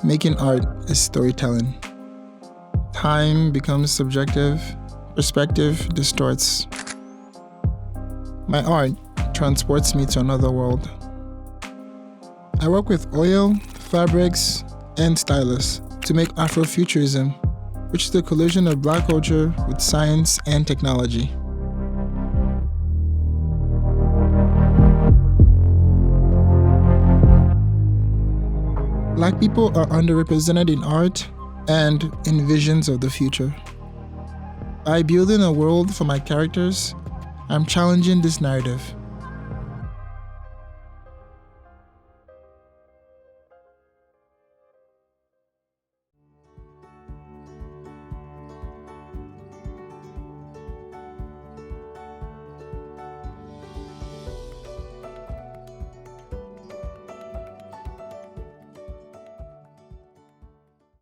Making art is storytelling. Time becomes subjective, perspective distorts. My art transports me to another world. I work with oil, fabrics, and stylus to make Afrofuturism, which is the collision of Black culture with science and technology. Black people are underrepresented in art and in visions of the future. By building a world for my characters, I'm challenging this narrative.